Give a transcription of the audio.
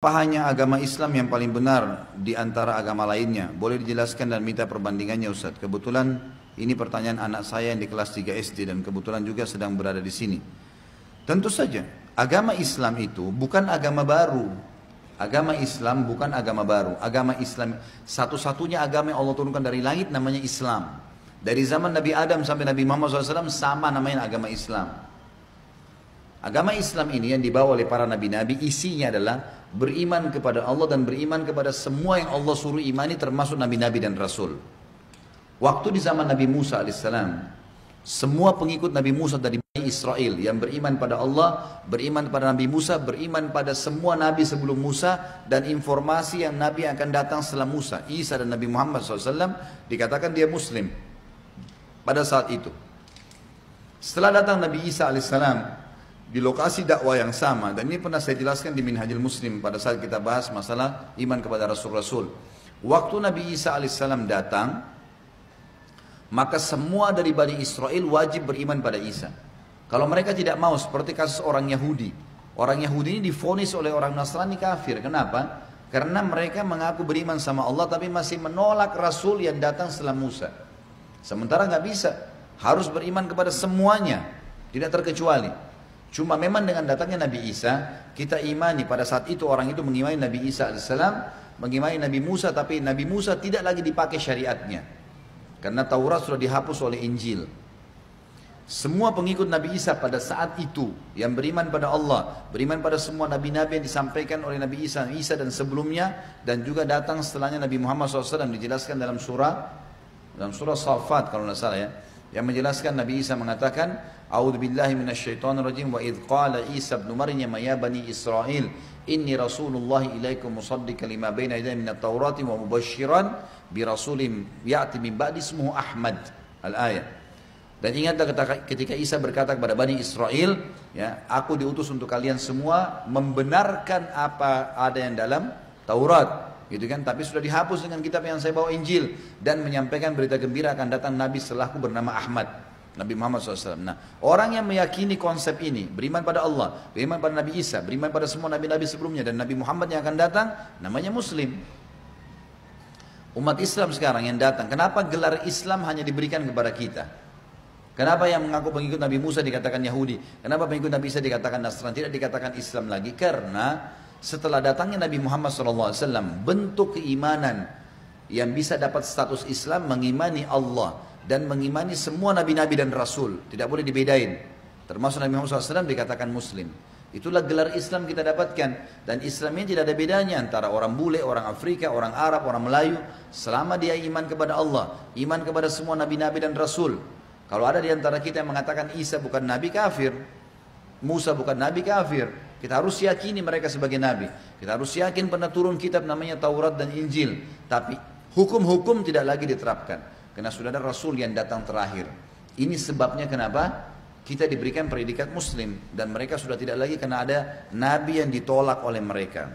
Apa hanya agama Islam yang paling benar di antara agama lainnya? Boleh dijelaskan dan minta perbandingannya Ustaz. Kebetulan ini pertanyaan anak saya yang di kelas 3 SD dan kebetulan juga sedang berada di sini. Tentu saja, agama Islam itu bukan agama baru. Agama Islam bukan agama baru. Agama Islam satu-satunya agama yang Allah turunkan dari langit namanya Islam. Dari zaman Nabi Adam sampai Nabi Muhammad SAW sama namanya agama Islam. Agama Islam ini yang dibawa oleh para nabi-nabi isinya adalah beriman kepada Allah dan beriman kepada semua yang Allah suruh imani termasuk nabi-nabi dan rasul. Waktu di zaman Nabi Musa alaihissalam, semua pengikut Nabi Musa dari Bani Israel yang beriman pada Allah, beriman pada Nabi Musa, beriman pada semua nabi sebelum Musa dan informasi yang nabi akan datang setelah Musa, Isa dan Nabi Muhammad SAW dikatakan dia Muslim pada saat itu. Setelah datang Nabi Isa alaihissalam di lokasi dakwah yang sama, dan ini pernah saya jelaskan di Minhajul Muslim pada saat kita bahas masalah iman kepada Rasul-Rasul. Waktu Nabi Isa alaihissalam datang, maka semua dari Bani Israel wajib beriman pada Isa. Kalau mereka tidak mau, seperti kasus orang Yahudi. Orang Yahudi ini divonis oleh orang Nasrani kafir. Kenapa? Karena mereka mengaku beriman sama Allah tapi masih menolak Rasul yang datang setelah Musa. Sementara nggak bisa, harus beriman kepada semuanya, tidak terkecuali. Cuma memang dengan datangnya Nabi Isa, kita imani pada saat itu orang itu mengimani Nabi Isa alaihissalam, mengimani Nabi Musa, tapi Nabi Musa tidak lagi dipakai syariatnya. Karena Taurat sudah dihapus oleh Injil. Semua pengikut Nabi Isa pada saat itu yang beriman pada Allah, beriman pada semua nabi-nabi yang disampaikan oleh Nabi Isa dan sebelumnya, dan juga datang setelahnya Nabi Muhammad SAW dijelaskan dalam surah Safat kalau tidak salah ya, yang menjelaskan Nabi Isa mengatakan, A'udzu billahi minasyaitonir rajim wa idz qala Isa ibn Maryam ya bani Israil inni rasulullah ilaikum musaddiqan lima baina yadayya minat taurati wa mubasysyiran bi rasulin ya'ti min ba'di ismuhu Ahmad al-ayat. Dan ingatlah ketika Isa berkata kepada Bani Israel, ya, aku diutus untuk kalian semua membenarkan apa ada yang dalam Taurat, gitu kan? Tapi sudah dihapus dengan kitab yang saya bawa Injil, dan menyampaikan berita gembira akan datang Nabi setelahku bernama Ahmad, Nabi Muhammad SAW. Nah, orang yang meyakini konsep ini, beriman pada Allah, beriman pada Nabi Isa, beriman pada semua nabi-nabi sebelumnya dan Nabi Muhammad yang akan datang, namanya Muslim. Umat Islam sekarang yang datang, kenapa gelar Islam hanya diberikan kepada kita? Kenapa yang mengaku pengikut Nabi Musa dikatakan Yahudi? Kenapa pengikut Nabi Isa dikatakan Nasrani? Tidak dikatakan Islam lagi? Karena setelah datangnya Nabi Muhammad SAW, bentuk keimanan yang bisa dapat status Islam mengimani Allah dan mengimani semua nabi-nabi dan rasul, tidak boleh dibedain. Termasuk Nabi Muhammad SAW dikatakan Muslim. Itulah gelar Islam kita dapatkan, dan Islamnya tidak ada bedanya antara orang bule, orang Afrika, orang Arab, orang Melayu, selama dia iman kepada Allah, iman kepada semua nabi-nabi dan rasul. Kalau ada di antara kita yang mengatakan Isa bukan nabi, kafir. Musa bukan nabi, kafir. Kita harus yakini mereka sebagai nabi. Kita harus yakin pernah turun kitab namanya Taurat dan Injil. Tapi hukum-hukum tidak lagi diterapkan, karena sudah ada Rasul yang datang terakhir. Ini sebabnya kenapa kita diberikan predikat Muslim, dan mereka sudah tidak lagi karena ada nabi yang ditolak oleh mereka.